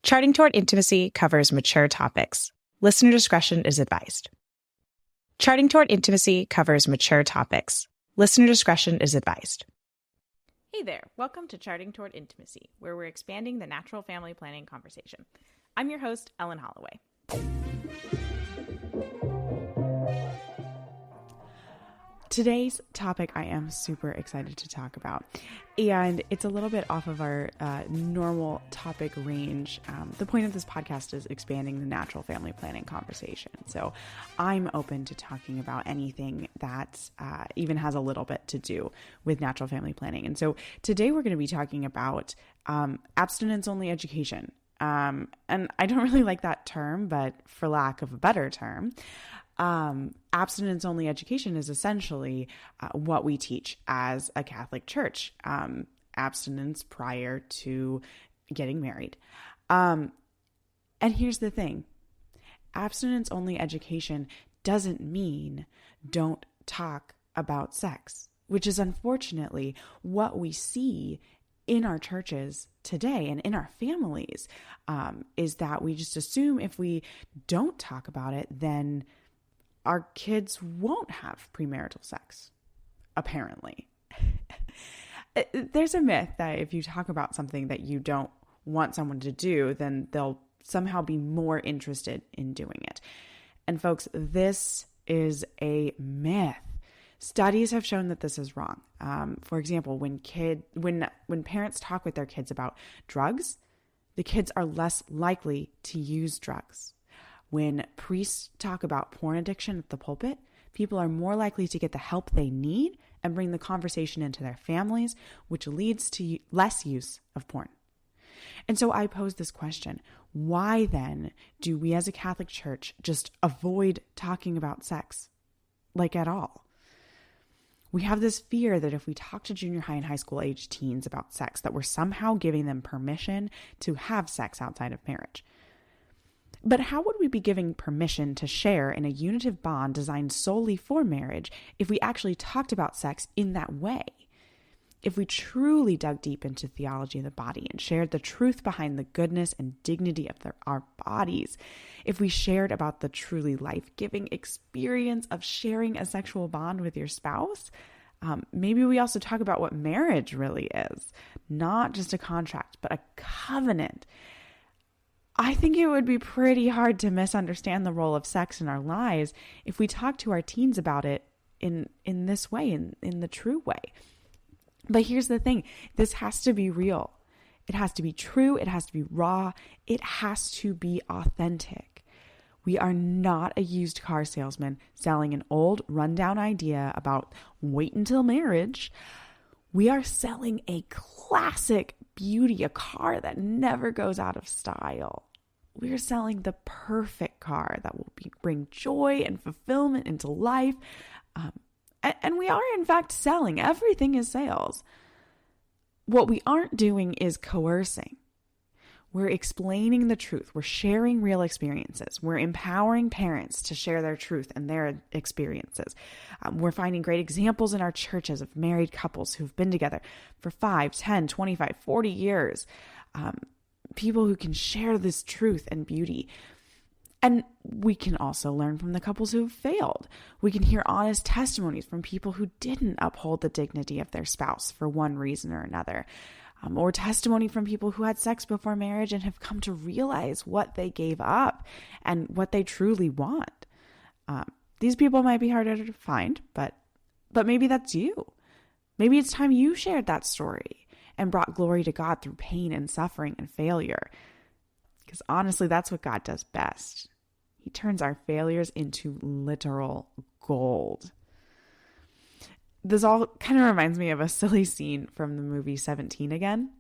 Charting Toward Intimacy covers mature topics. Listener discretion is advised. Charting Toward Intimacy covers mature topics. Listener discretion is advised. Hey there, welcome to Charting Toward Intimacy, where we're expanding the natural family planning conversation. I'm your host, Ellen Holloway. Today's topic I am super excited to talk about, and it's a little bit off of our normal topic range. The point of this podcast is expanding the natural family planning conversation. So I'm open to talking about anything that even has a little bit to do with natural family planning. And so today we're going to be talking about abstinence-only education. And I don't really like that term, but for lack of a better term, abstinence-only education is essentially what we teach as a Catholic church, abstinence prior to getting married. And here's the thing, abstinence-only education doesn't mean don't talk about sex, which is unfortunately what we see in our churches today and in our families, is that we just assume if we don't talk about it, then our kids won't have premarital sex, apparently. There's a myth that if you talk about something that you don't want someone to do, then they'll somehow be more interested in doing it. And folks, this is a myth. Studies have shown that this is wrong. For example, when parents talk with their kids about drugs, the kids are less likely to use drugs. When priests talk about porn addiction at the pulpit, people are more likely to get the help they need and bring the conversation into their families, which leads to less use of porn. And so I pose this question: why then do we as a Catholic Church just avoid talking about sex, like at all? We have this fear that if we talk to junior high and high school age teens about sex, that we're somehow giving them permission to have sex outside of marriage. But how would we be giving permission to share in a unitive bond designed solely for marriage if we actually talked about sex in that way? If we truly dug deep into theology of the body and shared the truth behind the goodness and dignity of our bodies, if we shared about the truly life-giving experience of sharing a sexual bond with your spouse, maybe we also talk about what marriage really is, not just a contract, but a covenant. I think it would be pretty hard to misunderstand the role of sex in our lives if we talk to our teens about it in this way, in the true way. But here's the thing, this has to be real. It has to be true. It has to be raw. It has to be authentic. We are not a used car salesman selling an old rundown idea about wait until marriage. We are selling a classic beauty, a car that never goes out of style. We are selling the perfect car that will bring joy and fulfillment into life. And we are, in fact, selling. Everything is sales. What we aren't doing is coercing. We're explaining the truth. We're sharing real experiences. We're empowering parents to share their truth and their experiences. We're finding great examples in our churches of married couples who've been together for 5, 10, 25, 40 years. People who can share this truth and beauty. And we can also learn from the couples who have failed. We can hear honest testimonies from people who didn't uphold the dignity of their spouse for one reason or another. Or testimony from people who had sex before marriage and have come to realize what they gave up and what they truly want. These people might be harder to find, but maybe that's you. Maybe it's time you shared that story and brought glory to God through pain and suffering and failure. Because honestly, that's what God does best. He turns our failures into literal gold. This all kind of reminds me of a silly scene from the movie 17 Again.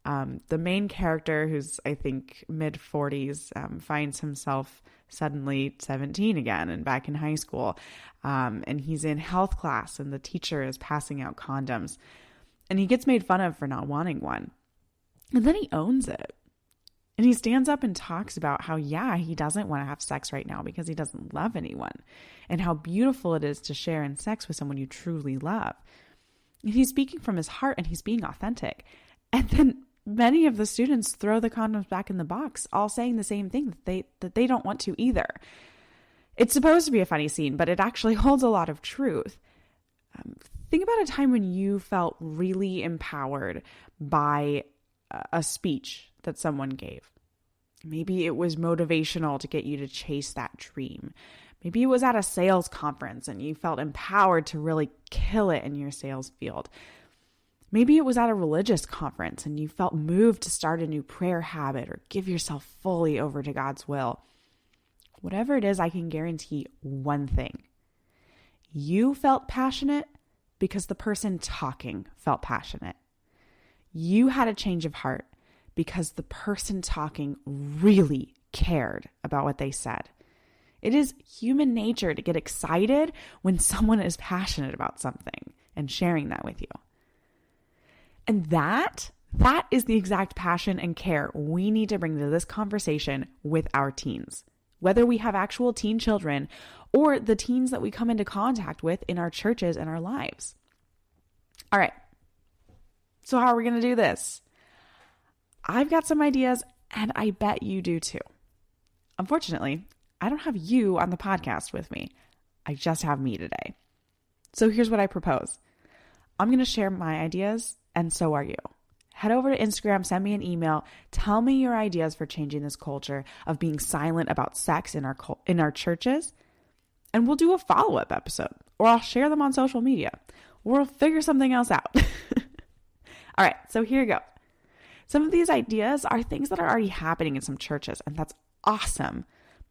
The main character, who's I think mid-40s, finds himself suddenly 17 again and back in high school. And he's in health class and the teacher is passing out condoms. And he gets made fun of for not wanting one. And then he owns it. And he stands up and talks about how, he doesn't want to have sex right now because he doesn't love anyone, and how beautiful it is to share in sex with someone you truly love. And he's speaking from his heart and he's being authentic. And then many of the students throw the condoms back in the box, all saying the same thing, that they don't want to either. It's supposed to be a funny scene, but it actually holds a lot of truth. Think about a time when you felt really empowered by a speech that someone gave. Maybe it was motivational to get you to chase that dream. Maybe it was at a sales conference and you felt empowered to really kill it in your sales field. Maybe it was at a religious conference and you felt moved to start a new prayer habit or give yourself fully over to God's will. Whatever it is, I can guarantee one thing. You felt passionate because the person talking felt passionate. You had a change of heart because the person talking really cared about what they said. It is human nature to get excited when someone is passionate about something and sharing that with you. And that is the exact passion and care we need to bring to this conversation with our teens, whether we have actual teen children or the teens that we come into contact with in our churches and our lives. All right. So how are we going to do this? I've got some ideas and I bet you do too. Unfortunately, I don't have you on the podcast with me. I just have me today. So here's what I propose. I'm going to share my ideas and so are you. Head over to Instagram, send me an email, tell me your ideas for changing this culture of being silent about sex in our churches, and we'll do a follow-up episode, or I'll share them on social media, or we'll figure something else out. All right, so here you go. Some of these ideas are things that are already happening in some churches, and that's awesome,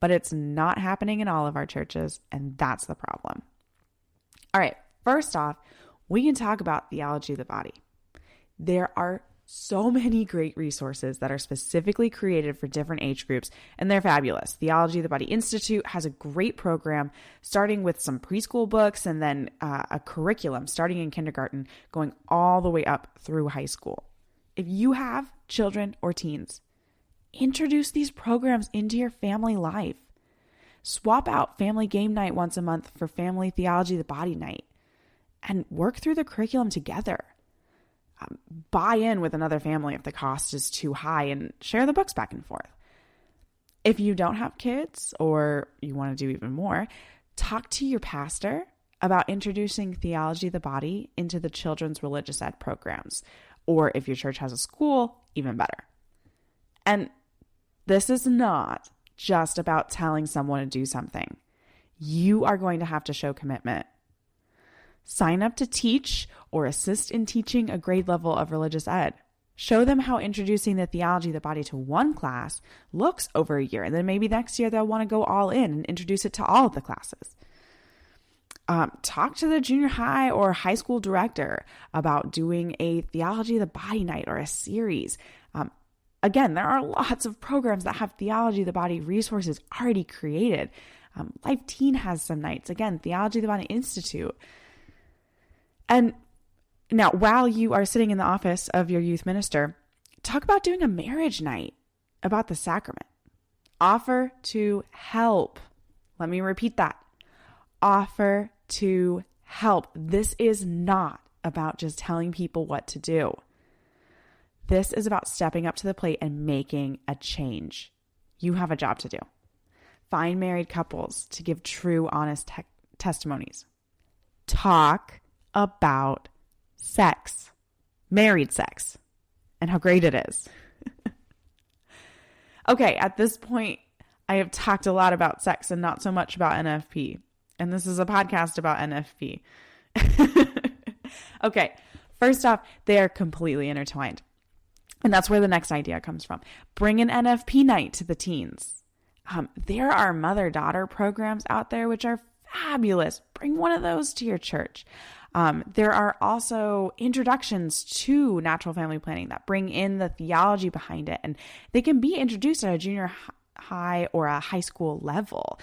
but it's not happening in all of our churches, and that's the problem. All right, first off, we can talk about theology of the body. There are so many great resources that are specifically created for different age groups, and they're fabulous. Theology of the Body Institute has a great program starting with some preschool books and then a curriculum starting in kindergarten, going all the way up through high school. If you have children or teens, introduce these programs into your family life. Swap out family game night once a month for family theology of the body night and work through the curriculum together. Buy in with another family if the cost is too high and share the books back and forth. If you don't have kids or you want to do even more, talk to your pastor about introducing theology of the body into the children's religious ed programs. Or if your church has a school, even better. And this is not just about telling someone to do something. You are going to have to show commitment. Sign up to teach or assist in teaching a grade level of religious ed. Show them how introducing the theology of the body to one class looks over a year. And then maybe next year they'll want to go all in and introduce it to all of the classes. Talk to the junior high or high school director about doing a theology of the body night or a series. Again, there are lots of programs that have theology of the body resources already created. Life Teen has some nights. Again, Theology of the Body Institute. And now, while you are sitting in the office of your youth minister, talk about doing a marriage night about the sacrament. Offer to help. Let me repeat that. Offer to help. This is not about just telling people what to do. This is about stepping up to the plate and making a change. You have a job to do. Find married couples to give true, honest testimonies. Talk about sex, married sex, and how great it is. Okay, at this point, I have talked a lot about sex and not so much about NFP. And this is a podcast about NFP. Okay, first off, they are completely intertwined. And that's where the next idea comes from. Bring an NFP night to the teens. There are mother-daughter programs out there which are fabulous. Bring one of those to your church. There are also introductions to natural family planning that bring in the theology behind it, and they can be introduced at a junior high or a high school level.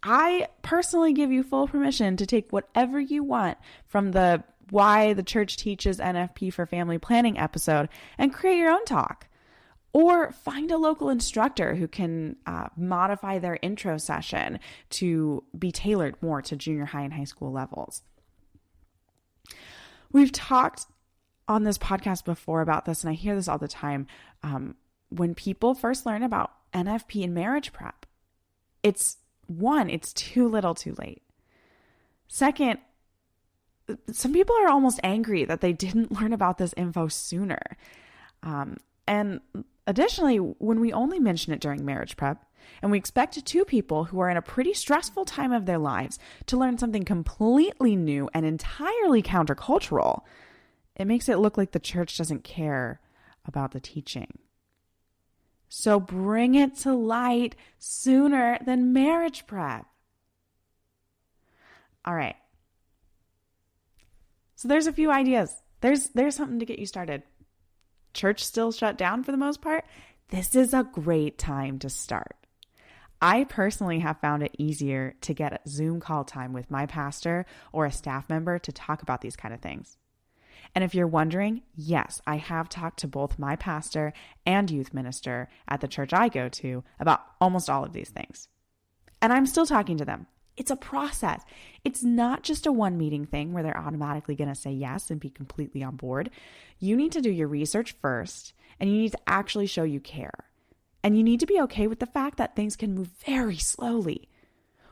I personally give you full permission to take whatever you want from the Why the Church Teaches NFP for Family Planning episode and create your own talk. Or find a local instructor who can modify their intro session to be tailored more to junior high and high school levels. We've talked on this podcast before about this, and I hear this all the time. When people first learn about NFP and marriage prep, it's too little too late. Second, some people are almost angry that they didn't learn about this info sooner. And additionally, when we only mention it during marriage prep, and we expect two people who are in a pretty stressful time of their lives to learn something completely new and entirely countercultural, it makes it look like the church doesn't care about the teaching. So bring it to light sooner than marriage prep. All right. So there's a few ideas. There's something to get you started. Church still shut down for the most part. This is a great time to start. I personally have found it easier to get a Zoom call time with my pastor or a staff member to talk about these kind of things. And if you're wondering, yes, I have talked to both my pastor and youth minister at the church I go to about almost all of these things. And I'm still talking to them. It's a process. It's not just a one meeting thing where they're automatically going to say yes and be completely on board. You need to do your research first, and you need to actually show you care. And you need to be okay with the fact that things can move very slowly.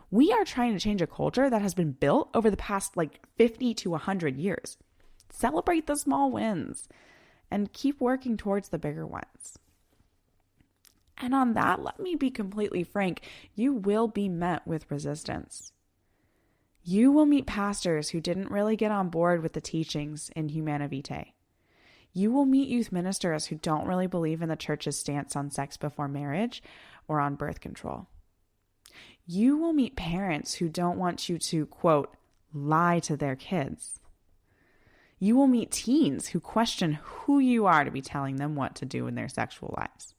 We are trying to change a culture that has been built over the past 50 to 100 years. Celebrate the small wins and keep working towards the bigger ones. And on that, let me be completely frank, you will be met with resistance. You will meet pastors who didn't really get on board with the teachings in Humana Vitae. You will meet youth ministers who don't really believe in the church's stance on sex before marriage or on birth control. You will meet parents who don't want you to, quote, lie to their kids. You will meet teens who question who you are to be telling them what to do in their sexual lives.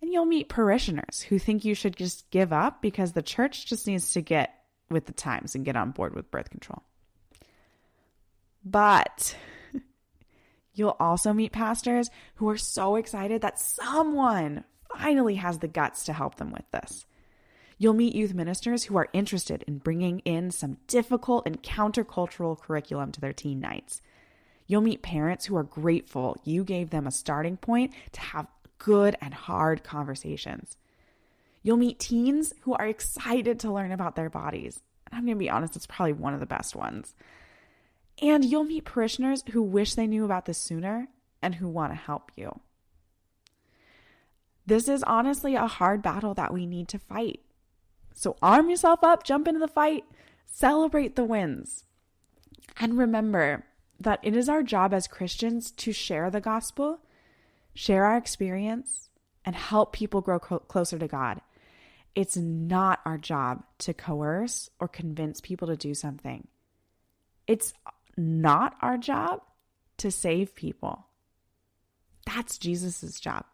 And you'll meet parishioners who think you should just give up because the church just needs to get with the times and get on board with birth control. But you'll also meet pastors who are so excited that someone finally has the guts to help them with this. You'll meet youth ministers who are interested in bringing in some difficult and countercultural curriculum to their teen nights. You'll meet parents who are grateful you gave them a starting point to have good and hard conversations. You'll meet teens who are excited to learn about their bodies. And I'm going to be honest, it's probably one of the best ones. And you'll meet parishioners who wish they knew about this sooner and who want to help you. This is honestly a hard battle that we need to fight. So arm yourself up, jump into the fight, celebrate the wins. And remember that it is our job as Christians to share the gospel, share our experience, and help people grow closer to God. It's not our job to coerce or convince people to do something. It's not our job to save people. That's Jesus's job.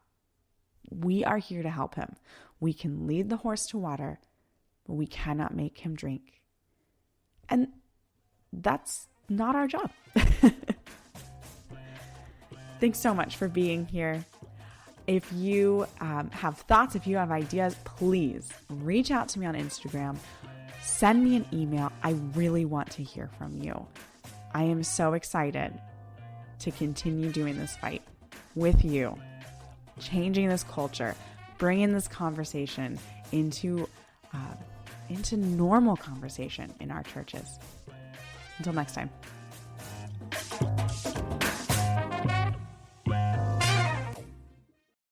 We are here to help him. We can lead the horse to water, but we cannot make him drink. And that's not our job. Thanks so much for being here. If you have thoughts, if you have ideas, please reach out to me on Instagram. Send me an email. I really want to hear from you. I am so excited to continue doing this fight with you, changing this culture, bringing this conversation into normal conversation in our churches. Until next time.